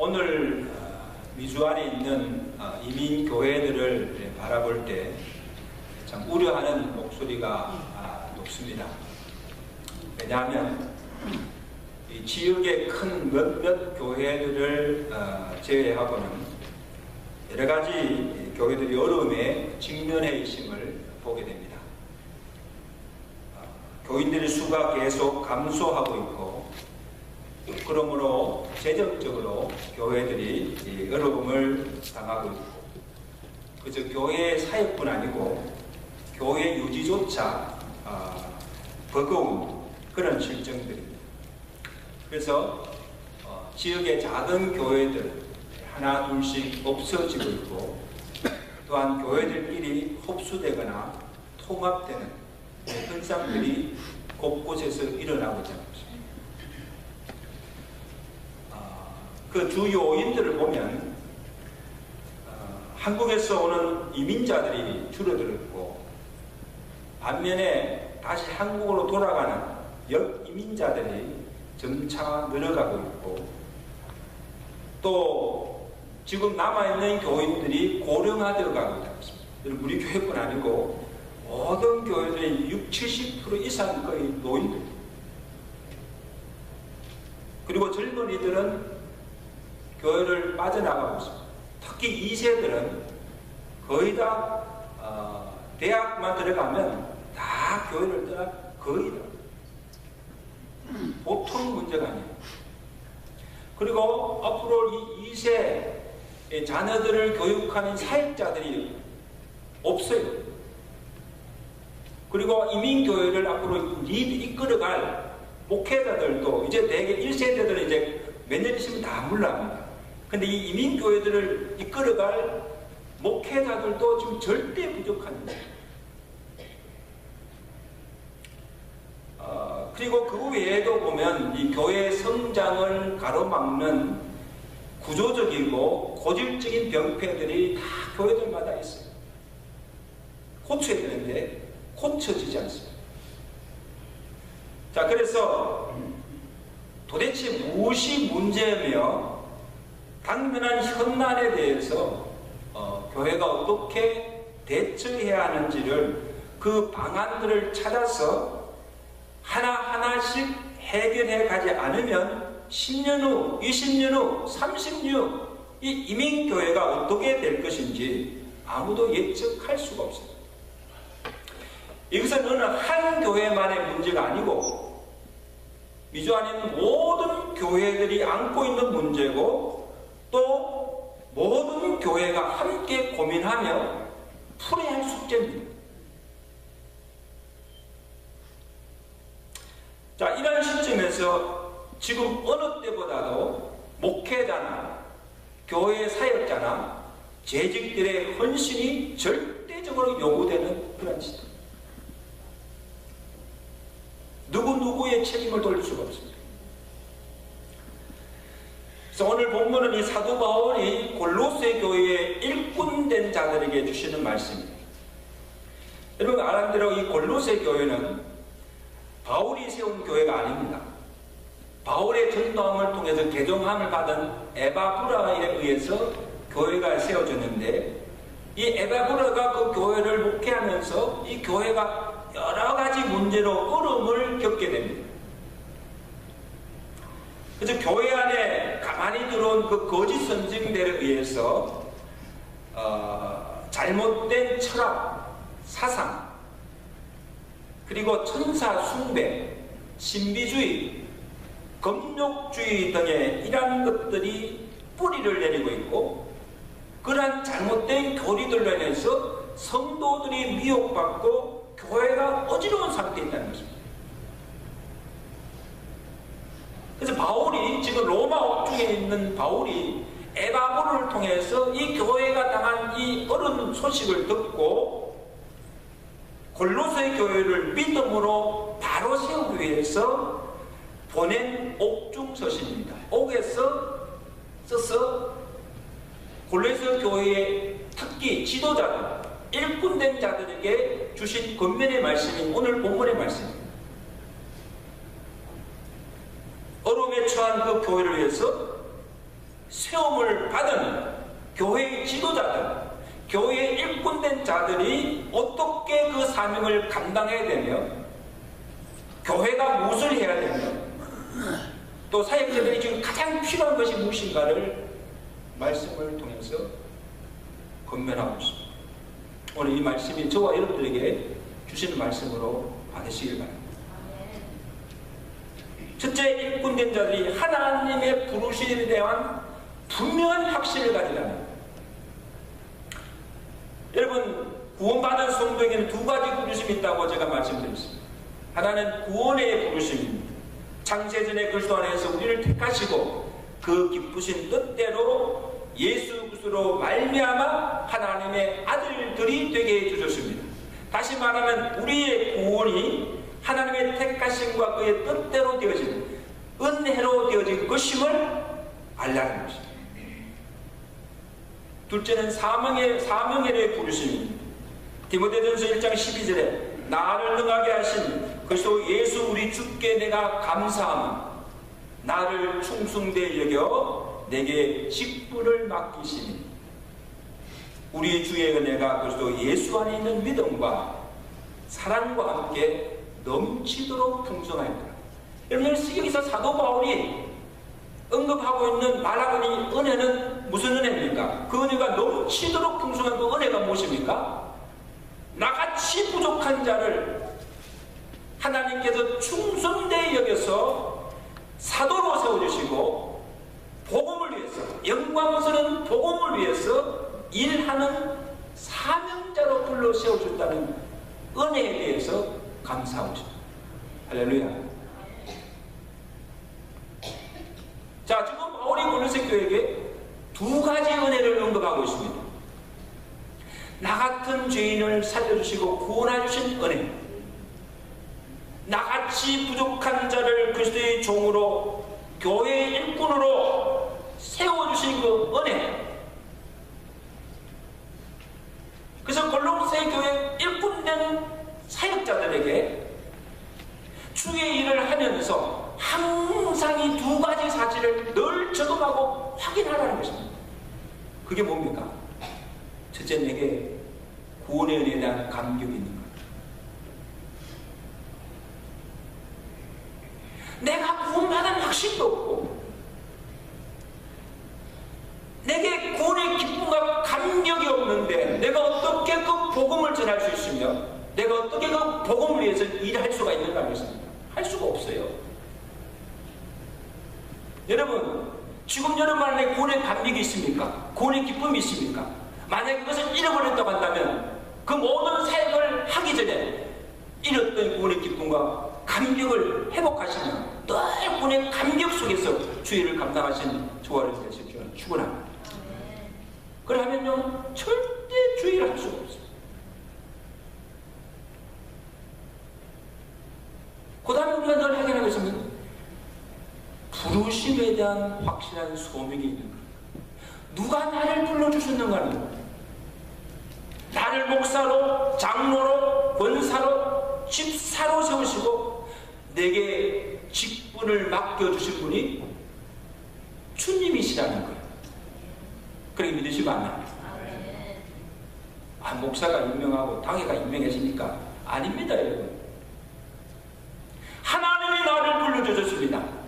오늘 미주 안에 있는 이민 교회들을 바라볼 때 참 우려하는 목소리가 높습니다. 왜냐하면 이 지역의 큰 몇몇 교회들을 제외하고는 여러 가지 교회들이 어려움에 직면해 있음을 보게 됩니다. 교인들의 수가 계속 감소하고 있고, 그러므로 재정적으로 교회들이 어려움을 당하고 있고, 그저 교회 사역뿐 아니고 교회 유지조차 버거운 그런 실정들입니다. 그래서 지역의 작은 교회들 하나 둘씩 없어지고 있고, 또한 교회들끼리 흡수되거나 통합되는 현상들이 곳곳에서 일어나고 있다는 것입니다. 그 주 요인들을 보면 한국에서 오는 이민자들이 줄어들었고, 반면에 다시 한국으로 돌아가는 역이민자들이 점차 늘어가고 있고, 또 지금 남아있는 교인들이 고령화되어 가고 있다는 것입니다. 우리 교회뿐 아니고 모든 교회들의 60, 70% 이상 거의 노인들, 그리고 젊은이들은 교회를 빠져나가고 있습니다. 특히 2세들은 거의 다 대학만 들어가면 다 교회를 떠나, 거의 다. 보통 문제가 아니에요. 그리고 앞으로 이 2세 자녀들을 교육하는 사역자들이 없어요. 그리고 이민교회를 앞으로 이끌어갈 목회자들도 이제 대개 1세대들은 이제 몇 년 있으면 다 물러갑니다. 근데 이 이민교회들을 이끌어갈 목회자들도 지금 절대 부족한 거예요. 그리고 그 외에도 보면 이 교회 성장을 가로막는 구조적이고 고질적인 병폐들이 다 교회들마다 있어요. 고쳐야 되는데 고쳐지지 않습니다. 자, 그래서 도대체 무엇이 문제며 당면한 현난에 대해서 교회가 어떻게 대처해야 하는지를, 그 방안들을 찾아서 하나하나씩 해결해 가지 않으면 10년 후, 20년 후, 30년 후 이 이민교회가 어떻게 될 것인지 아무도 예측할 수가 없습니다. 이것은 어느 한 교회만의 문제가 아니고 미주 안에 있는 모든 교회들이 안고 있는 문제고, 또 모든 교회가 함께 고민하며 풀어야 할 숙제입니다. 자, 이런 시점에서 지금 어느 때보다도 목회자나 교회 사역자나 재직들의 헌신이 절대적으로 요구되는 그런 시점. 누구의 책임을 돌릴 수가 없습니다. 그래서 오늘 본문은 이 사도 바울이 골로새 교회의 일꾼된 자들에게 주시는 말씀입니다. 여러분 아는 대로 이 골로새 교회는 바울이 세운 교회가 아닙니다. 바울의 전도함을 통해서 개종함을 받은 에바브라에 의해서 교회가 세워졌는데, 이 에바브라가 그 교회를 목회하면서 이 교회가 여러 가지 문제로 어려움을 겪게 됩니다. 그래서 교회 안에 가만히 들어온 그 거짓 선생들에 의해서 잘못된 철학, 사상, 그리고 천사 숭배, 신비주의, 금욕주의 등의 이러한 것들이 뿌리를 내리고 있고, 그러한 잘못된 교리들로 인해서 성도들이 미혹받고 교회가 어지러운 상태에 있다는 것입니다. 그래서 바울이, 지금 로마 옥중에 있는 바울이 에바브로를 통해서 이 교회가 당한 이 어려운 소식을 듣고 골로새 교회를 믿음으로 바로 세우기 위해서 보낸 옥중 서신입니다. 옥에서 써서 골로새 교회의 특히 지도자들, 일꾼된 자들에게 주신 권면의 말씀이 오늘 본문의 말씀입니다. 어려움에 처한 그 교회를 위해서 세움을 받은 교회의 지도자들, 교회의 일꾼된 자들이 어떻게 그 사명을 감당해야 되며, 교회가 무엇을 해야 되며, 또 사역자들이 지금 가장 필요한 것이 무엇인가를 말씀을 통해서 건면하고 있습니다. 오늘 이 말씀이 저와 여러분들에게 주시는 말씀으로 받으시길 바랍니다. 첫째, 일꾼된 자들이 하나님의 부르심에 대한 분명한 확신을 가지라는. 여러분, 구원받은 성도에게는 두 가지 부르심이 있다고 제가 말씀드렸습니다. 하나는 구원의 부르심입니다. 창세전에 그리스도 안에서 우리를 택하시고 그 기쁘신 뜻대로 예수 그리스도로 말미암아 하나님의 아들들이 되게 해주셨습니다. 다시 말하면 우리의 구원이 하나님의 택하심과 그의 뜻대로 되어진 은혜로 되어진 것임을 알라는 것입니다. 둘째는 사명의 부르심입니다. 디모데전서 1장 12절에 나를 능하게 하신 그리스도 예수 우리 주께 내가 감사하며 나를 충성되이 여겨 내게 직분을 맡기시니 우리 주의 은혜가 그리스도 예수 안에 있는 믿음과 사랑과 함께 넘치도록 풍성하였다. 여러분, 여기서 사도 바울이 언급하고 있는 말하고 있는 은혜는 무슨 은혜입니까? 그 은혜가 넘치도록 풍성한 그 은혜가 무엇입니까? 나같이 부족한 자를 하나님께서 충성되이 여겨서 사도로 세워주시고 복음을 위해서, 영광스러운 복음을 위해서 일하는 사명자로 불러 세워준다는 은혜에 대해서 감사하고 싶습니다. 할렐루야. 자, 지금 바울이 골로새 교회에게 두 가지 은혜를 언급하고 있습니다. 나 같은 죄인을 살려주시고 구원해주신 은혜, 나같이 부족한 자를 그리스도의 종으로 교회의 일꾼으로 세워주신 그 은혜. 그래서 골로새 교회 일꾼된 사역자들에게 주의 일을 하면서 항상 이 두 가지 사실을 늘 적응하고 확인하라는 것입니다. 그게 뭡니까? 첫째, 내게 구원의 은혜에 대한 감격이 있는 것. 내가 구원받은 확신도 없고 내게 구원의 기쁨과 감격이 없는데 내가 어떻게 그 복음을 전할 수 있으며 내가 어떻게 그 복음을 위해서 일할 수가 있는가 하겠습니까? 할 수가 없어요. 여러분, 지금 여러분 안에 구원의 감격이 있습니까? 구원의 기쁨이 있습니까? 만약 그것을 잃어버렸다고 한다면 그 모든 사역을 하기 전에 잃었던 구원의 기쁨과 감격을 회복하시면 늘 구원의 감격 속에서 주의를 감당하신 저와 여러분이 되시기를 축원합니다. 그러면요 절대 주의를 할 수가 없어요. 그 다음에 우리가 늘 확인하고 있습니다. 부르심에 대한 확실한 소명이 있는 거예요. 누가 나를 불러주셨는가 하는 거예요. 나를 목사로, 장로로, 권사로, 집사로 세우시고 내게 직분을 맡겨주신 분이 주님이시라는 거예요. 그렇게 믿으시면 안 됩니다. 아, 목사가 임명하고 당회가 임명했으니까 아닙니다, 여러분. 하나님이 나를 불러주셨습니다.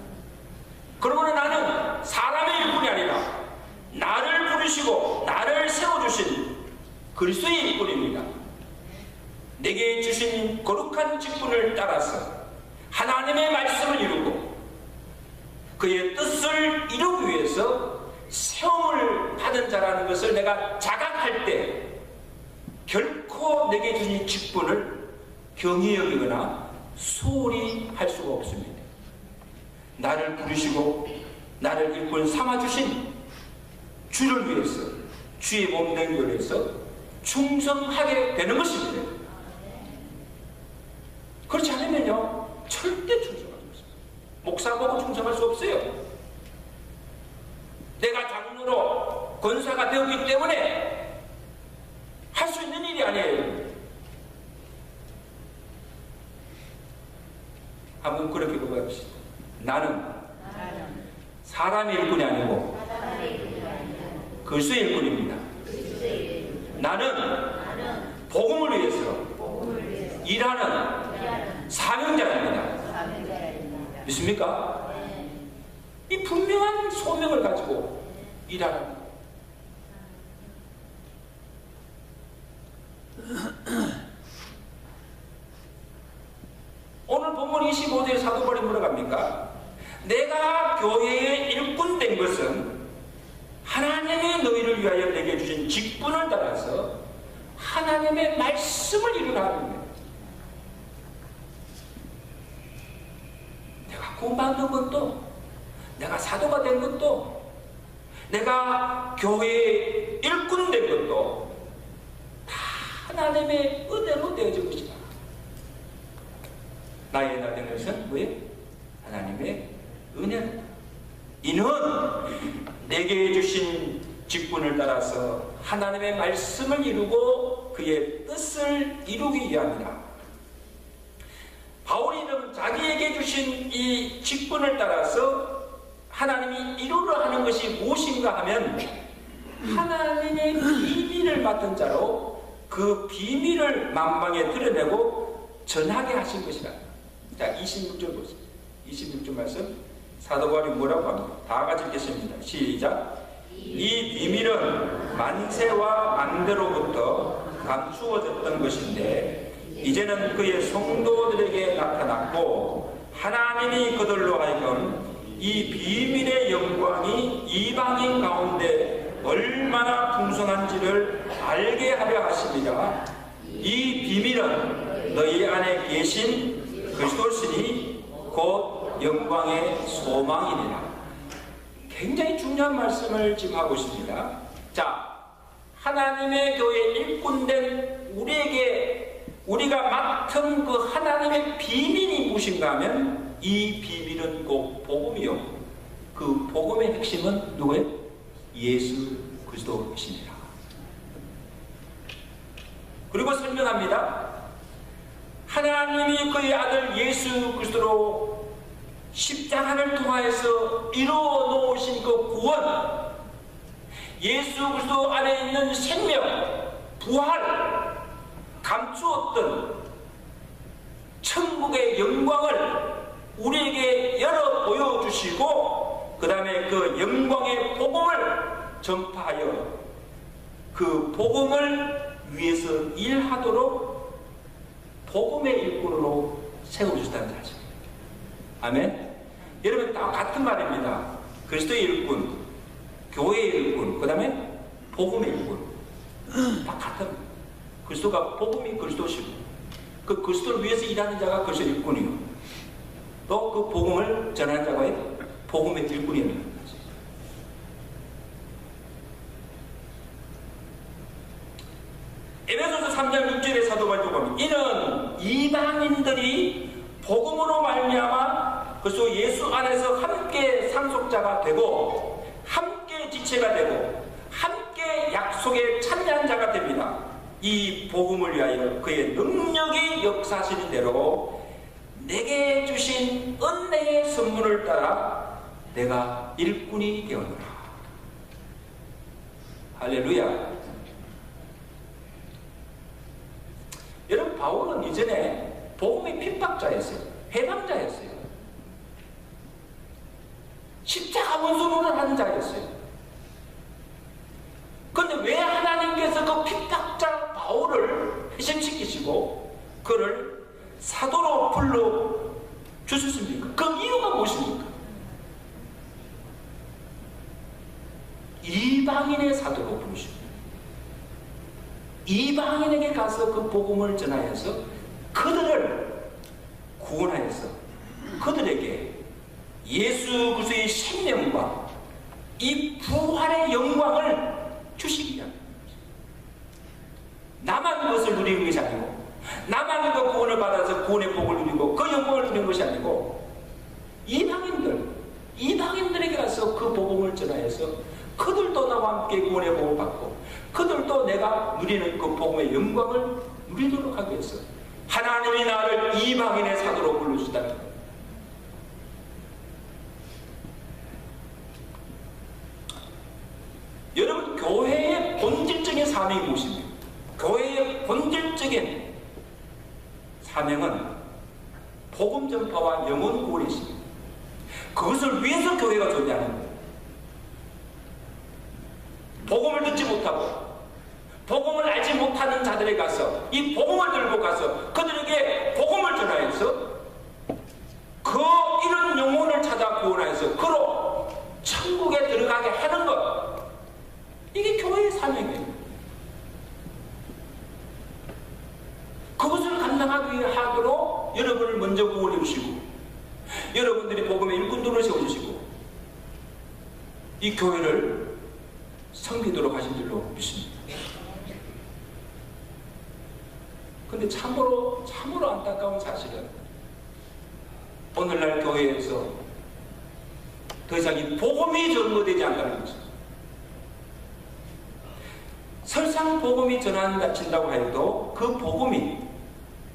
그러므로 나는 사람의 일꾼이 아니라 나를 부르시고 나를 세워주신 그리스도의 일꾼입니다. 내게 주신 거룩한 직분을 따라서 하나님의 말씀을 이루고 그의 뜻을 이루기 위해서 세움을 받은 자라는 것을 내가 자각할 때 결코 내게 주신 직분을 경히 여기거나 소홀히 할 수가 없습니다. 나를 부르시고 나를 일꾼 삼아주신 주를 위해서, 주의 몸된 교회에서 충성하게 되는 것입니다. 그렇지 않으면요 절대 충성할 수 없습니다. 목사 보고 충성할 수 없어요. 내가 장로로 권사가 되었기 때문에 할 수 있는 일이 아니에요. 한번 그렇게 고백합시다. 나는 사람의 일꾼이 아니고 그리스도의 일꾼입니다. 나는 복음을 위해서 일하는 사명자입니다. 믿습니까? 이 분명한 소명을 가지고 일하는. 오늘 본문 25절에 사도 바울이 물어갑니까? 내가 교회의 일꾼 된 것은 하나님의 너희를 위하여 내게 주신 직분을 따라서 하나님의 말씀을 이루라는 거예요. 내가 구원받는 것도, 내가 사도가 된 것도, 내가 교회의 일꾼 된 것도 다 하나님의 은혜로 되어진 것이다. 나의 나된 것은 왜? 하나님의 은혜다. 이는 내게 주신 직분을 따라서 하나님의 말씀을 이루고 그의 뜻을 이루기 위함이다. 바울이는 자기에게 주신 이 직분을 따라서 하나님이 이루려 하는 것이 무엇인가 하면 하나님의 비밀을 맡은 자로 그 비밀을 만방에 드러내고 전하게 하신 것이다. 자, 26절 보세요. 26절 말씀 사도 바울이 뭐라고 합니까? 다 같이 읽겠습니다. 시작. 이 비밀은 만세와 만대로부터 감추어졌던 것인데 이제는 그의 성도들에게 나타났고 하나님이 그들로 하여금 이 비밀의 영광이 이방인 가운데 얼마나 풍성한지를 알게 하려 하십니다. 이 비밀은 너희 안에 계신 그리스도시니 곧 영광의 소망이니라. 굉장히 중요한 말씀을 지금 하고 있습니다. 자, 하나님의 교회 일꾼된 우리에게 우리가 맡은 그 하나님의 비밀이 무엇인가 하면 이 비밀은 곧 복음이요. 그 복음의 핵심은 누구예요? 예수 그리스도이십니다. 그리고 설명합니다. 하나님이 그의 아들 예수 그리스도로 십자가를 통하여서 이루어 놓으신 그 구원, 예수 그리스도 안에 있는 생명, 부활, 감추었던 천국의 영광을 우리에게 열어 보여주시고 그 다음에 그 영광의 복음을 전파하여 그 복음을 위해서 일하도록 복음의 일꾼으로 세워주셨다는 사실. 아멘. 여러분 다 같은 말입니다. 그리스도의 일꾼, 교회의 일꾼, 그 다음에 복음의 일꾼. 다 같은. 그리스도가 복음이 그리스도시고 그 그리스도를 위해서 일하는 자가 그리스도 일꾼이요. 또 그 복음을 전하는 자가 복음의 일꾼이라는 거죠. 에베소서 3장 6절의 사도 바울이 보면 이는 이방인들이 복음으로 말미암아 그리스도 예수 안에서 함께 상속자가 되고 함께 지체가 되고 함께 약속의 참여한 자가 됩니다. 이 복음을 위하여 그의 능력이 역사하시는 대로 내게 주신 은혜의 선물을 따라 내가 일꾼이 되었노라. 할렐루야. 여러분 바울은 이전에 복음의 핍박자였어요. 회방자였어요. 십자가 원수노를 하는 자였어요. 그런데 왜 하나님께서 그 핍박자 바울을 회심시키시고 그를 사도로 불러 주셨습니까? 그 이유가 무엇입니까? 이방인의 사도로 부르십니다. 이방인에게 가서 그 복음을 전하여서 그들을 구원하여서 그들에게 예수 그리스도의 생명과 이 부활의 영광을 주시기 위함. 나만 그것을 누리는 것이 아니고 나만 그 구원을 받아서 구원의 복을 누리고 그 영광을 누리는 것이 아니고 이방인들에게 가서 그 복음을 전하여서 그들도 나와 함께 구원의 복을 받고 그들도 내가 누리는 그 복음의 영광을 누리도록 하기 위해서 하나님이 나를 이방인의 사도로 불러주셨다는 거예요. 사명이 무엇입니까? 교회의 본질적인 사명은 복음 전파와 영혼 구원의 있습니다. 그것을 위해서 교회가 존재하는 거예요. 복음을 듣지 못하고 복음을 알지 못하는 자들에 가서 이 복음을 들고 가서 그들에게 복음을 전하여서 그 이런 영혼을 찾아 구원하여서 그로 천국에 들어가게 하는 것, 이게 교회의 사명이에요. 그것을 감당하기 위해 하도록 여러분을 먼저 구원해 주시고 여러분들이 복음의 일꾼들을 세워주시고 이 교회를 섬기도록 하신 줄로 믿습니다. 근데 참으로 안타까운 사실은 오늘날 교회에서 더 이상 이 복음이 전거되지 않다는 것입니다. 설상 복음이 전한다고 해도 그 복음이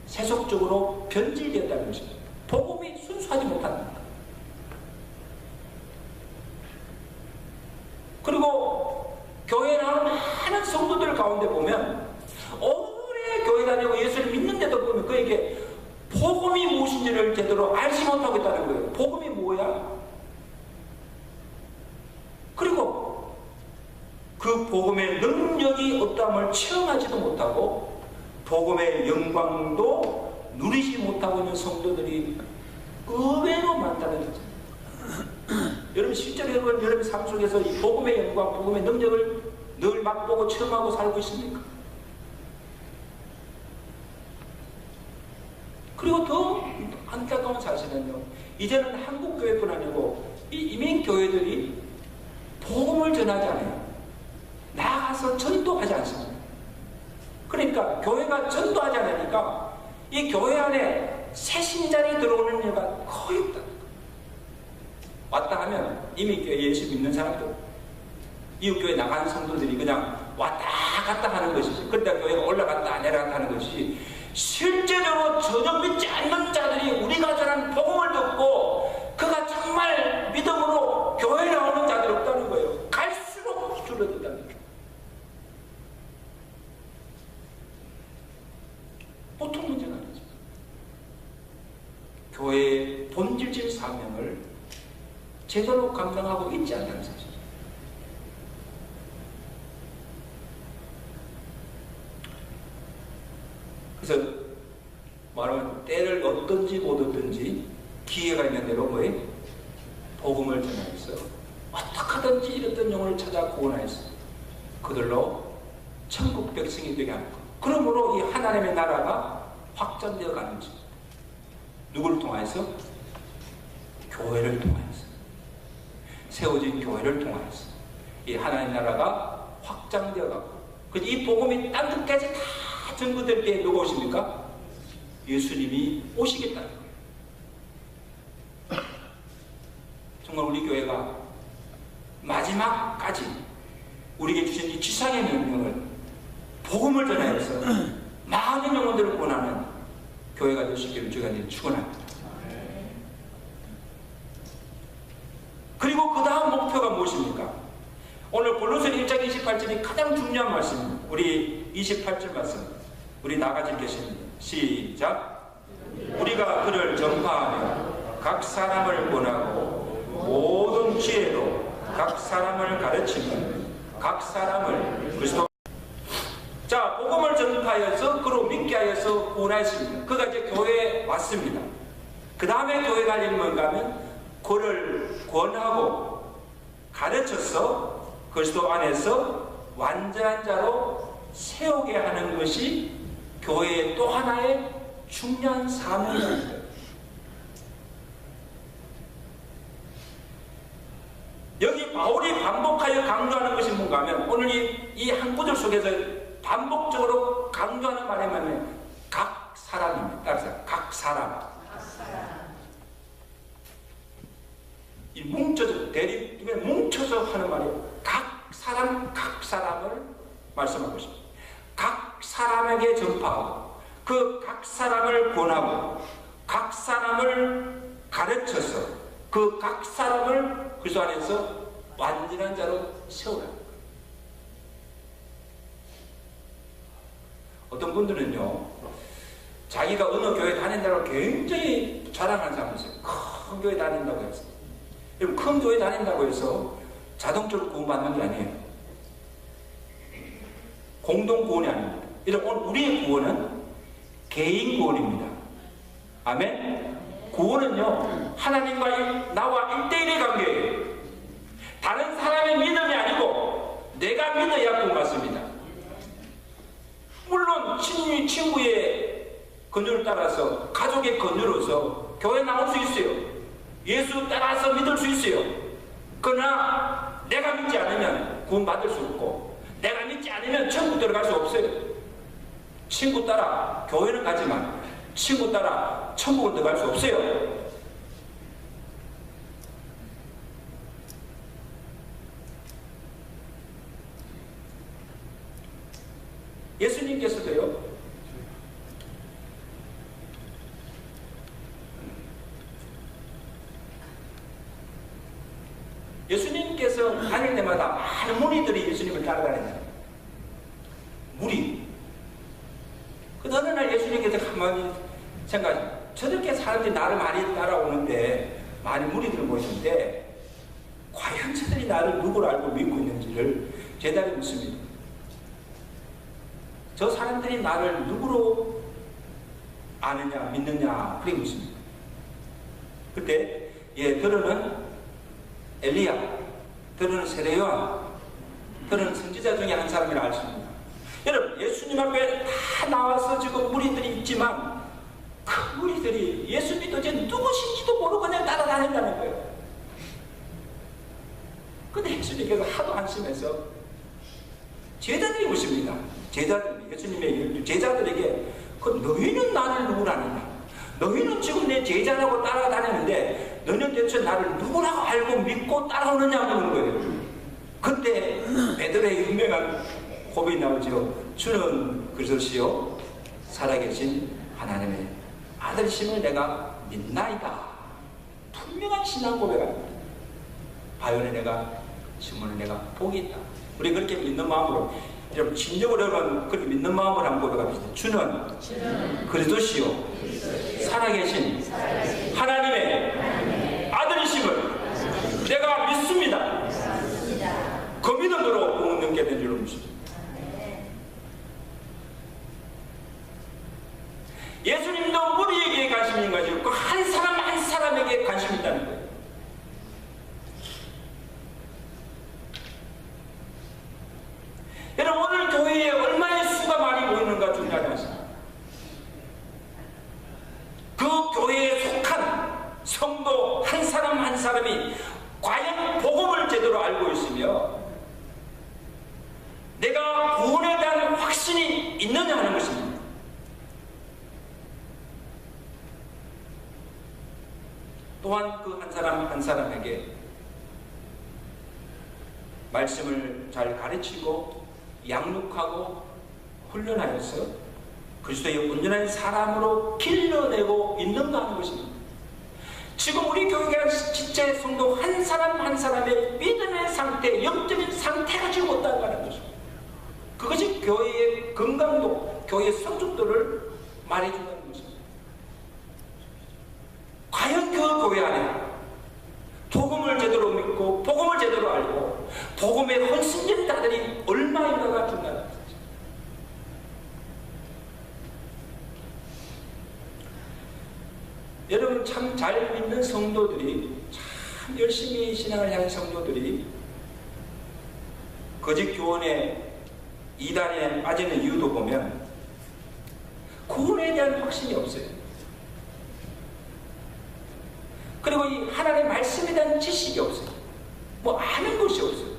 세속적으로 변질되었다는 것입니다. 복음이 순수하지 못한다. 그리고 교회에 나오는 많은 성도들 가운데 보면 오래 교회 다니고 예수를 믿는데도 보면 그에게 복음이 무엇인지를 제대로 알지 못하고 있다는 거예요. 복음이 뭐야? 그리고 그 복음의 능력이 어떠함을 체험하지도 못하고 복음의 영광도 누리지 못하고 있는 성도들이 의외로 많다는 거죠. 여러분 실제로 여러분 삶 속에서 이 복음의 영광, 복음의 능력을 늘 맛보고 체험하고 살고 있습니까? 그리고 더 안타까운 사실은요, 이제는 한국교회뿐 아니고 이 이민교회들이 복음을 전하지 않아요. 나가서 전도하지 않습니다. 그러니까 교회가 전도하지 않으니까 이 교회 안에 새 신자리 들어오는 일가 거의 없다. 왔다 하면 이미 교회 예수 믿는 사람들, 이웃교회 나가는 성도들이 그냥 왔다 갔다 하는 것이지, 그러다 교회가 올라갔다 내려갔다 하는 것이, 실제로 전혀 믿지 않는 자들이 우리가 전한 복음을 듣고 그가 정말 믿음으로 교회에 나오는 자들이 없다는 거예요. 갈수록 줄어든다는 거예요. 보통 문제가 아니죠. 교회의 본질적인 사명을 제대로 감당하고 있지 않다는 사실. 그래서 말하면 때를 얻든지 못 얻든지 기회가 있는 대로 뭐에 복음을 전하여서 어떻게 하든지 이랬던 영혼을 찾아 구원하여서 그들로 천국 백성이 되게 하는 것. 그러므로 이 하나님의 나라가 확장되어 가는 것입니다. 누구를 통하여서? 교회를 통하여서, 세워진 교회를 통하여서 이 하나님 나라가 확장되어 가고, 이 복음이 딴 데까지 다 전부될 때 누가 오십니까? 예수님이 오시겠다는 거예요. 정말 우리 교회가 마지막까지 우리에게 주신 이 지상의 명령을, 복음을 전하여서 많은 영혼들을 구원하는 교회가 될 수 있기를 주가 축원합니다. 그리고 그 다음 목표가 무엇입니까? 오늘 골로새 1장 28절이 가장 중요한 말씀입니다. 우리 28절 말씀, 우리 나가지 읽겠습니다. 시작. 우리가 그를 전파하며 각 사람을 권하고 모든 지혜로 각 사람을 가르치며 각 사람을 그리스도. 자, 복음을 전파하여서 그로 믿게 하여서 구원하였습니다. 그가 이제 교회에 왔습니다. 그 다음에 교회가 할 일은 뭔가 하면 그를 권하고 가르쳐서 그리스도 안에서 완전한 자로 세우게 하는 것이 교회의 또 하나의 중요한 사명입니다. 여기 바울이 반복하여 강조하는 것이 뭔가 하면 오늘 이 한 구절 속에서 반복적으로 강조하는 말이 뭐냐면 각 사람입니다. 따라서 각 사람. 이 뭉쳐서 뭉쳐서 하는 말이에요. 각 사람을 말씀하고 있습니다. 각 사람에게 전파하고 그 각 사람을 권하고 각 사람을 가르쳐서 그 각 사람을 그리스도 안에서 완전한 자로 세우라. 어떤 분들은요, 자기가 어느 교회 다닌다고 굉장히 자랑하는 사람이 있어요. 큰 교회 다닌다고 해서. 여러분, 큰 교회 다닌다고 해서 자동적으로 구원받는 게 아니에요. 공동 구원이 아닙니다. 여러분, 오늘 우리의 구원은 개인 구원입니다. 아멘? 구원은요, 하나님과 나와 1대1의 관계예요. 다른 사람의 믿음이 아니고 내가 믿어야 구원받습니다. 물론 친구의 권유를 따라서, 가족의 권유로서 교회 나올 수 있어요. 예수 따라서 믿을 수 있어요. 그러나 내가 믿지 않으면 구원받을 수 없고, 내가 믿지 않으면 천국 들어갈 수 없어요. 친구 따라 교회는 가지만 친구 따라 천국을 들어갈 수 없어요. 예수님께서도요, 예수님께서 다닐 때마다 많은 무리들이 예수님을 따라다녔어요. 무리. 그 어느 날 예수님께서 가만히 생각하시죠. 저렇게 사람들이 나를 많이 따라오는데, 많이 무리들 모이는데, 과연 저들이 나를 누구로 알고 믿고 있는지를 제자리 묻습니다. 저 사람들이 나를 누구로 아느냐, 믿느냐, 그렇게 묻습니다. 그때, 들어는 엘리야, 들어는 세례요한, 들어는 선지자 중에 한 사람이라 알 수 있습니다. 여러분, 예수님 앞에 다 나와서 지금 무리들이 있지만 그 무리들이 예수님도 이제 누구신지도 모르고 그냥 따라다닌다는 거예요. 근데 예수님께서 하도 안심해서 제자들이 오십니다. 제자들, 예수님의 제자들에게 너희는 나를 누구라 하느냐? 너희는 지금 내 제자라고 따라다니는데 너희는 대체 나를 누구라고 알고 믿고 따라오느냐 하는 거예요. 그때 베드로의 유명한 고백이 나오죠. 주는 그리스도시요 살아계신 하나님의 아들이심을 내가 믿나이다. 분명한 신앙 고백합니다. 바요는 내가, 시몬은 내가 복이 있다. 우리 그렇게 믿는 마음으로, 여러분 진정으로 여러분 그렇게 믿는 마음으로 한번 고백합시다. 주는 그리스도시요 살아계신 하나님의 아들이심을 내가 믿습니다. 그 믿음으로 복을 넘게 된 줄 믿습니다. 예수님도 무리에게 관심이 있는 것이 없고 한 사람 한 사람에게 관심이 있다는 거예요. 여러분, 오늘 교회에 얼마나 수가 많이 모이는가 중요하지 않습니까? 그 교회에 속한 성도 한 사람 한 사람이 과연 복음을 제대로 알고 있으며 내가 구원에 대한 확신이 있느냐 하는 것입니다. 또한 그 한 사람 한 사람에게 말씀을 잘 가르치고 양육하고 훈련하여서 그리스도의 온전한 사람으로 길러내고 있는가 하는 것입니다. 지금 우리 교회가 진짜 성도 한 사람 한 사람의 믿음의 상태, 영적인 상태가 지금 없다고 하는 것입니다. 그것이 교회의 건강도, 교회의 성숙도를 말해준다는 것입니다. 과연 그 교회 안에 복음을 제대로 믿고 복음을 제대로 알고 복음의 헌신된 자들이 얼마인가가 중요하다. 여러분, 참 잘 믿는 성도들이, 참 열심히 신앙을 향한 성도들이 거짓 교원의 이단에 빠지는 이유도 보면 구원에 대한 확신이 없어요. 그리고 이 하나님의 말씀에 대한 지식이 없어요. 뭐 아는 것이 없어요.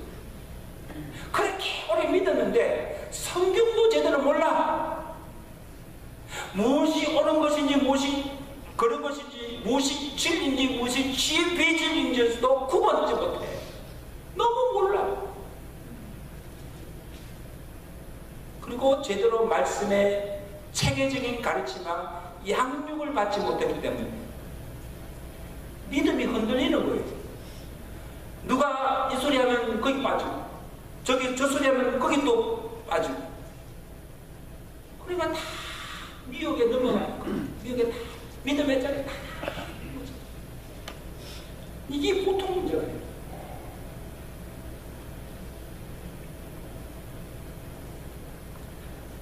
그렇게 오래 믿었는데 성경도 제대로 몰라. 무엇이 옳은 것인지, 무엇이 그런 것인지, 무엇이 진리인지, 무엇이 지혜 비진리인지도 구분하지 못해. 너무 몰라. 그리고 제대로 말씀의 체계적인 가르침과 양육을 받지 못했기 때문에 믿음이 흔들리는 거예요. 누가 이 소리 하면 거기 빠지고, 저 소리 하면 거기 또 빠지고. 우리가 다 미혹에 넘어가고 미혹에 다 믿음의 자리에 다 이게 보통 문제가 아니에요.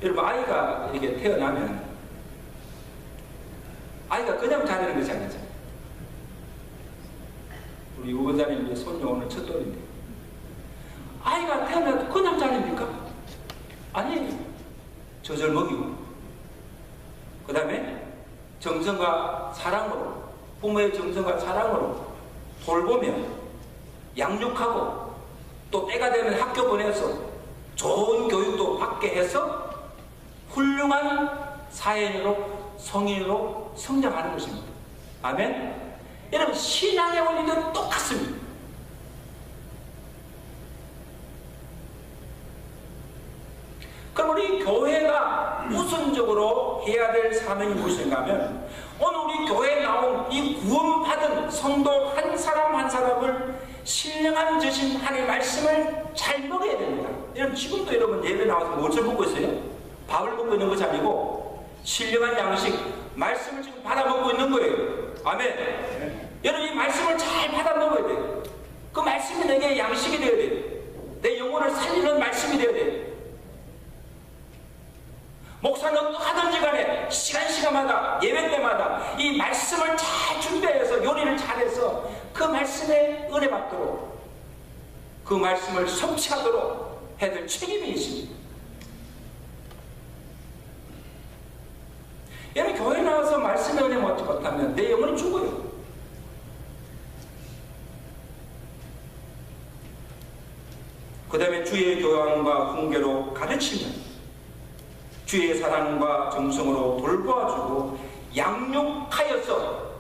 여러분, 아이가 이렇게 태어나면 아이가 그냥 자라는 것이 아니죠. 우리 유 원장님 손녀 오늘 첫 돌인데 아이가 태어나도 그냥 자랍니까? 아니에요. 젖을 먹이고 그 다음에 정성과 사랑으로, 부모의 정성과 사랑으로 돌보며 양육하고 또 때가 되면 학교 보내서 좋은 교육도 받게 해서 훌륭한 사회인으로, 성인으로 성장하는 것입니다. 아멘? 여러분, 신앙의 원리도 똑같습니다. 그럼 우리 교회가 우선적으로 해야 될 사명이 무엇인가 하면 오늘 우리 교회에 나온 이 구원받은 성도 한 사람 한 사람을 신령한 주신 하나님의 말씀을 잘 먹어야 됩니다. 여러분, 지금도 여러분 예배 나와서 무엇을 먹고 있어요? 밥을 먹고 있는 것이 아니고 신령한 양식, 말씀을 지금 받아 먹고 있는 거예요. 아멘. 여러분, 이 말씀을 잘 받아 먹어야 돼요. 그 말씀이 내게 양식이 되어야 돼요. 내 영혼을 살리는 말씀이 되어야 돼요. 목사는 어떡하든지 간에 시간마다 예배 때마다 이 말씀을 잘 준비해서 요리를 잘해서 그 말씀에 은혜 받도록, 그 말씀을 섭취하도록 해야 될 책임이 있습니다. 여러분, 교회 나와서 말씀에 은혜 받지 못하면 내 영혼이 죽어요. 그 다음에 주의 교양과 훈계로 가르치면, 주의 사랑과 정성으로 돌보아주고 양육하여서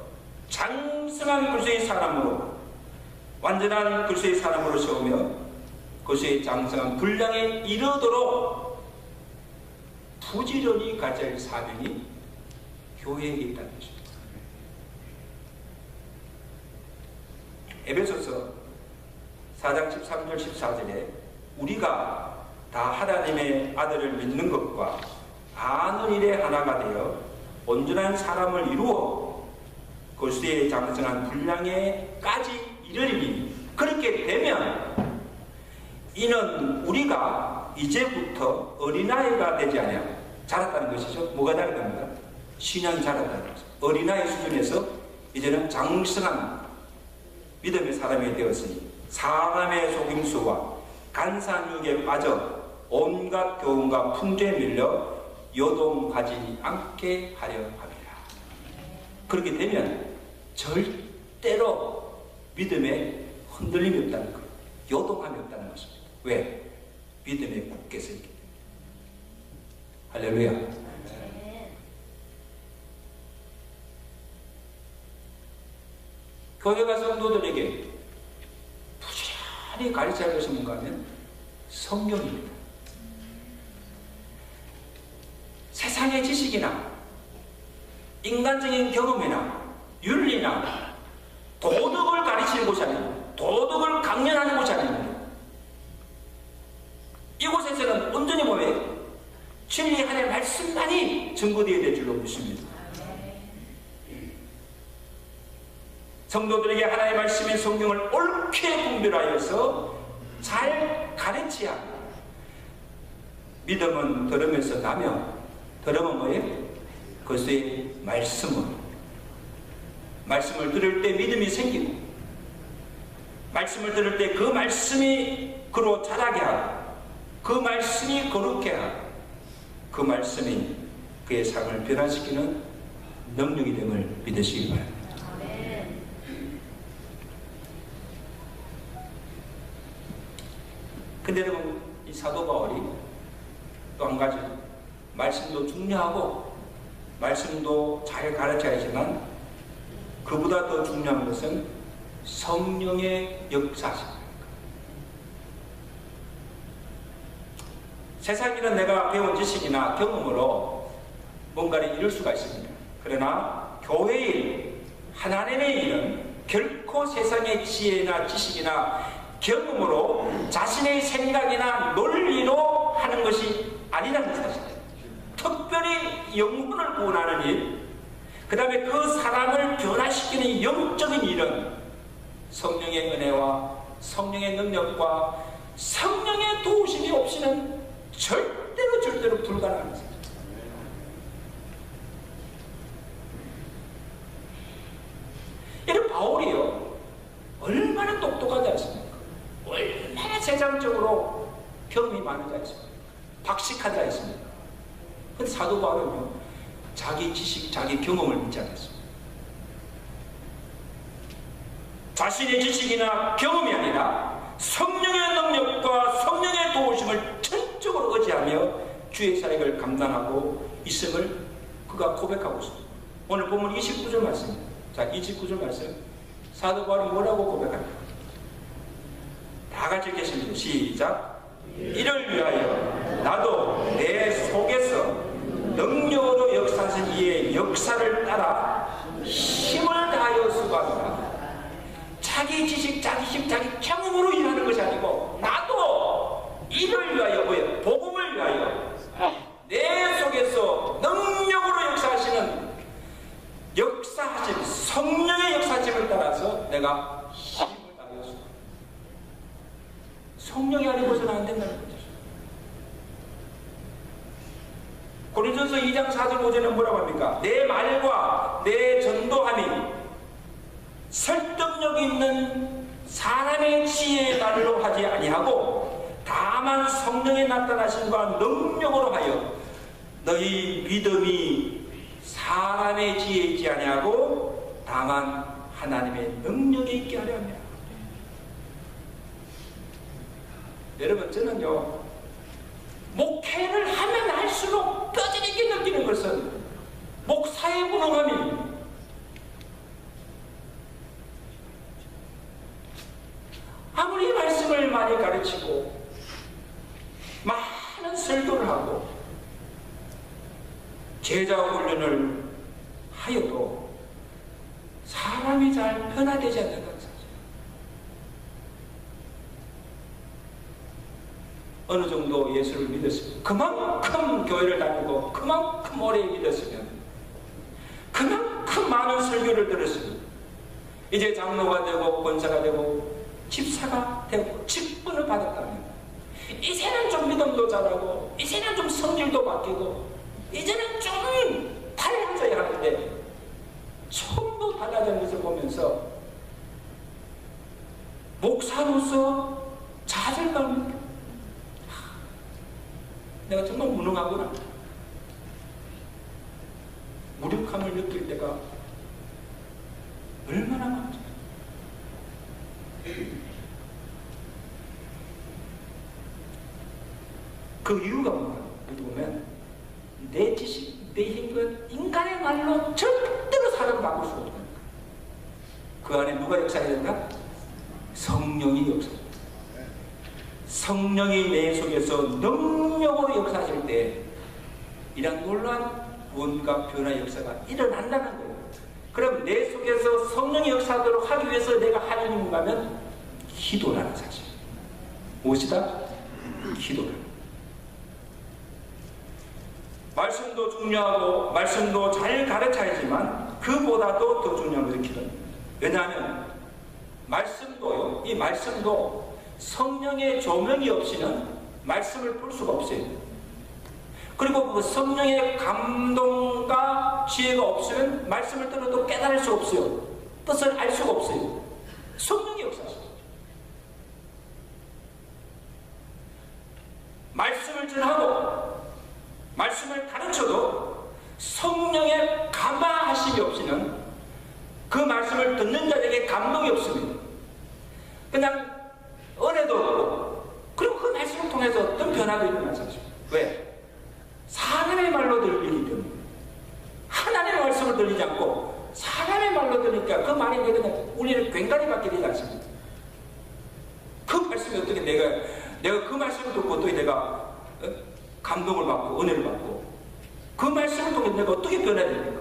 장성한 그리스도의 사람으로, 완전한 그리스도의 사람으로 세우며 그리스도의 장성한 분량에 이르도록 부지런히 가져야 할 사명이 교회에 있다는 것입니다. 에베소서 4장 13절 14절에 우리가 다 하나님의 아들을 믿는 것과 아는 일에 하나가 되어 온전한 사람을 이루어 그리스도의 장성한 분량에까지 이르리니, 그렇게 되면 이는 우리가 이제부터 어린아이가 되지 아니하고 자랐다는 것이죠. 뭐가 자랐답니까? 신앙이 자랐다는 것이죠. 어린아이 수준에서 이제는 장성한 믿음의 사람이 되었으니 사람의 속임수와 간산육에 빠져 온갖 교훈과 풍조에 밀려 요동하지 않게 하려 합니다. 그렇게 되면 절대로 믿음에 흔들림이 없다는 것, 요동함이 없다는 것입니다. 왜? 믿음에 굳게 서 있기 때문에. 할렐루야. 교회가 성도들에게 부지런히 가르쳐야 할 것이 뭔가 하면 성경입니다. 세상의 지식이나 인간적인 경험이나 윤리나 도덕을 가르치는 곳이 아닙니다. 도덕을 강연하는 곳이 아닙니다. 이곳에서는 온전히 보면 진리 하나님의 말씀만이 증거되어야 될 줄로 믿습니다. 성도들에게 하나님의 말씀인 성경을 옳게 분별하여서 잘 가르쳐야 합니다. 믿음은 들으면서 나며, 들으면 뭐예요? 그것의 말씀을 들을 때 믿음이 생기고, 말씀을 들을 때 그 말씀이 그로 자라게 하고, 그 말씀이 거룩해 하고, 그 말씀이 그의 삶을 변화시키는 능력이 됨을 믿으시기 바랍니다. 근데 여러분, 이 사도 바울이 또 한 가지, 말씀도 중요하고 말씀도 잘 가르쳐야 하지만 그보다 더 중요한 것은 성령의 역사입니다. 세상에는 내가 배운 지식이나 경험으로 뭔가를 이룰 수가 있습니다. 그러나 교회의 일, 하나님의 일은 결코 세상의 지혜나 지식이나 경험으로 자신의 생각이나 논리로 하는 것이 아니라는 사실이에요. 특별히 영혼을 구원하는 일, 그 다음에 그 사람을 변화시키는 영적인 일은 성령의 은혜와 성령의 능력과 성령의 도우심이 없이는 절대로 불가능한 것입니다. 이런 바울이요, 얼마나 똑똑하지 않습니까? 얼마나 세상적으로 경험이 많은 자였습니까? 박식한 자였습니까? 근데 사도 바울은요, 자기 지식, 자기 경험을 믿지 않았습니다. 자신의 지식이나 경험이 아니라 성령의 능력과 성령의 도우심을 전적으로 의지하며 주의 사역을 감당하고 있음을 그가 고백하고 있습니다. 오늘 본문 29절 말씀입니다. 자, 29절 말씀. 사도 바울이 뭐라고 고백합니까? 다 같이 읽겠습니다. 시작. 이를 위하여 나도 내 속에서 능력으로 역사하신 이의 역사를 따라 힘을 다하여 수고합니다. 자기 지식, 자기 힘, 자기 경험으로 일하는 것이 아니고 나도 이를 위하여, 뭐예요? 복음을 위하여 내 속에서 능력으로 역사하시는 역사하심, 성령의 역사심을 따라서 내가 힘을 다하여 수고합니다. 성령이 아니고서는 안 된다는 거죠. 고린도전서 2장 4절 5절은 뭐라고 합니까? 내 말과 내 전도함이 설득력 있는 사람의 지혜의 말로 하지 아니하고 다만 성령의 나타나심과 능력으로 하여 너희 믿음이 사람의 지혜에 있지 아니하고 다만 하나님의 능력에 있게 하려 합니다. 여러분, 저는요, 목회를 하면 할수록 뼈저리게 느끼는 것은 목사의 무능함입니다. 아무리 말씀을 많이 가르치고 많은 설교를 하고 제자 훈련을 하여도 사람이 잘 변화되지 않는다는 사실. 어느 정도 예수를 믿었으면, 그만큼 교회를 다니고 그만큼 오래 믿었으면, 그만큼 많은 설교를 들었으면 이제 장로가 되고 권사가 되고 집사가 되고 직분을 받았다면 이제는 좀 믿음도 잘하고 이제는 좀 성질도 바뀌고 이제는 좀 달라져야 하는데 전부 달라지는 것을 보면서 목사로서 좌절감을, 내가 정말 무능하구나, 무력함을 느낄 때가 얼마나 많죠. 그 이유가 뭔가 보면 내 지식, 내 힘은 인간의 말로 절대로 사람을 바꿀 수가 없다. 그 안에 누가 역사해야 된다? 성령이 역사해야 된다. 성령이 내 속에서 능력으로 역사하실 때 이런 놀라운 구원과 변화 역사가 일어난다는 거예요. 그럼 내 속에서 성령이 역사하도록 하기 위해서 내가 하는 일인가 하면 기도라는 사실. 무엇이다? 기도라. 말씀도 중요하고 말씀도 잘 가르쳐야지만 그보다도 더 중요한 것은 기도입니다. 왜냐하면 말씀도요, 이 말씀도 성령의 조명이 없이는 말씀을 볼 수가 없어요. 그리고 그 성령의 감동과 지혜가 없으면 말씀을 들어도 깨달을 수 없어요. 뜻을 알 수가 없어요. 성령이 역사하십니다. 말씀을 전하고 말씀을 가르쳐도 성령의 감화하심이 없이는 그 말씀을 듣는 자에게 감동이 없습니다. 그냥 은혜도 없고, 그리고 그 말씀을 통해서 어떤 변화도 일어나는 사실입니다. 왜? 사람의 말로 들리기 때문에. 하나님의 말씀을 들리지 않고 사람의 말로 들으니까 그 말이 그냥 우리는 괭가리밖에 되지 않습니다. 그 말씀이 어떻게 내가 그 말씀을 듣고 또 내가 감동을 받고 은혜를 받고 그 말씀을 통해 내가 어떻게 변해야 됩니까?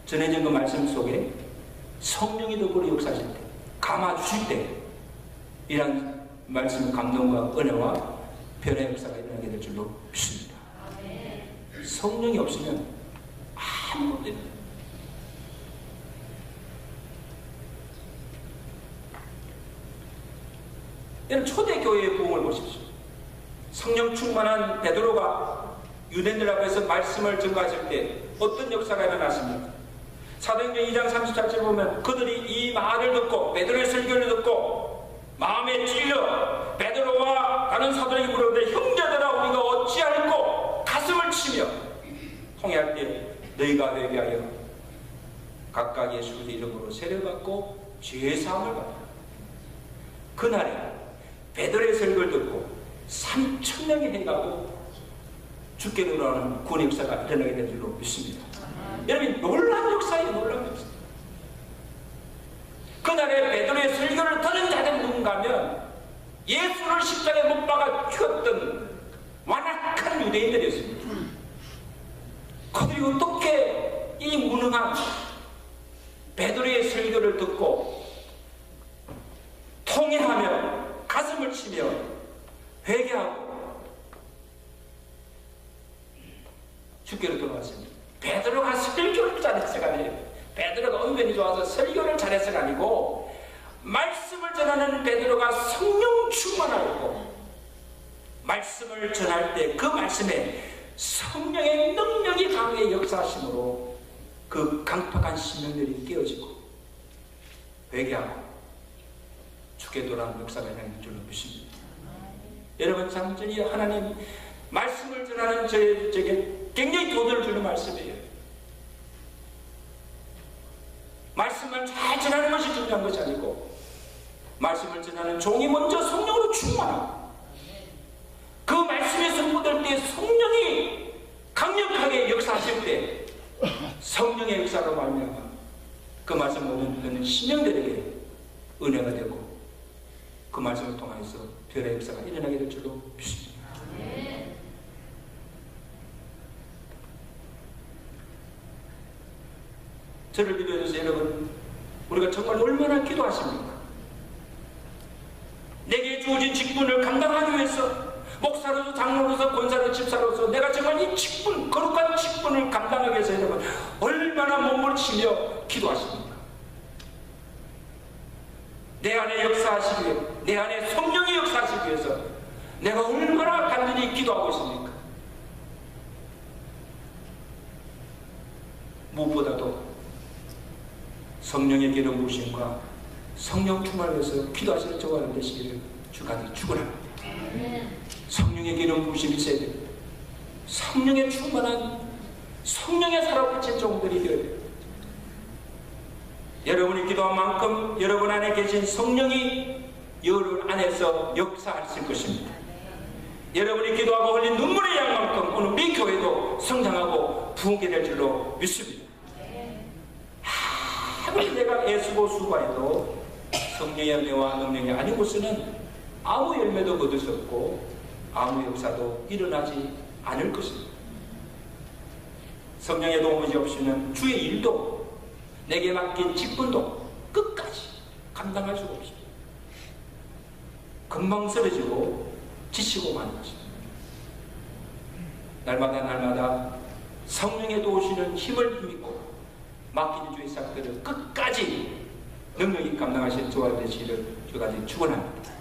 전해진 그 말씀 속에 성령이 더불어 역사하실 때, 감아주실 때 이런 말씀 감동과 은혜와 변화의 역사가 일어나게 될 줄로 믿습니다. 성령이 없으면 아무것도 없습니다. 여러분, 초대교회의 부흥을 보십시오. 성령 충만한 베드로가 유대인들 앞에서 말씀을 전가하실 때 어떤 역사가 일어났습니까? 사도행전 2장 34절 보면 그들이 이 말을 듣고 베드로의 설교를 듣고 마음에 찔려 베드로와 다른 사도에게 물었는데 형제들아 우리가 어찌할꼬 가슴을 치며 통회할 때 너희가 회개하여 각각 예수 그리스도의 이름으로 세례를 받고 죄의 사함을 받아. 그날에 베드로의 설교를 듣고 3,000명이 해가고 죽게 돌아오는 구원 역사가 일어나게 될 줄로 믿습니다. 여러분, 놀라운 역사예요. 놀라운 역사. 그날에 베드로의 설교를 들은 자들 누군가면 예수를 십자가에 못 박아 죽였던 완악한 유대인들이었습니다. 그들이 어떻게 이 무능한 베드로의 설교를 듣고 통회하며 가슴을 치며 회개하고 죽게로 돌아왔습니다. 베드로가 설교를 잘했어가 아니에요. 베드로가 은근히 좋아서 설교를 잘했어가 아니고 말씀을 전하는 베드로가 성령 충만하고 말씀을 전할 때 그 말씀에 성령의 능력이 강하게 역사하심으로 그 강팍한 심령들이 깨어지고 회개하고 죽게 돌아온 역사가 일어날 줄로 믿습니다. 여러분, 장전이 하나님 말씀을 전하는 저에게 굉장히 도전을 주는 말씀이에요. 말씀을 잘 전하는 것이 중요한 것이 아니고 말씀을 전하는 종이 먼저 성령으로 충만하고 그 말씀이 선포될 때 성령이 강력하게 역사하실 때 성령의 역사로 말미암아 그 말씀을 듣는 신령들에게 은혜가 되고 그 말씀을 통해서 변화의 역사가 일어나게 될 줄로 믿습니다. 저를 믿어주세요. 여러분, 우리가 정말 얼마나 기도하십니까? 내게 주어진 직분을 감당하기 위해서 목사로서 장로로서 권사로서 집사로서 내가 정말 이 직분, 거룩한 직분을 감당하기 위해서 여러분 얼마나 몸부림치며 기도하십니까? 내 안에 역사하시기 위해, 내 안에 성령이 역사하시기 위해서 내가 얼마나 간절히 기도하고 있습니까? 무엇보다도 성령의 기름 부으심과 성령 충만을 위해서 기도하시는 저와 되시기를 주간히 축원합니다. 성령의 기름 부으심이 있어야 됩니다. 성령의 충만한 성령의 살아비친 종들이 되어야 됩니다. 여러분이 기도한 만큼 여러분 안에 계신 성령이 여러분 안에서 역사하실 것입니다. 여러분이 기도하고 흘린 눈물의 양만큼 오늘 우리 교회도 성장하고 부흥게 될 줄로 믿습니다. 아무리 내가 애쓰고 수고해도 성령의 은혜와 능력이 아닌 곳에는 아무 열매도 거둘 수 없고 아무 역사도 일어나지 않을 것입니다. 성령의 도움이 없이는 주의 일도 내게 맡긴 직분도 끝까지 감당할 수가 없습니다. 금방 쓰러지고 지치고 마는 것입니다. 날마다 성령의 도우시는 힘을 힘입고 맡긴 주의 사역들을 끝까지 능력이 감당하실 저와 되시기를 주까지 축원합니다.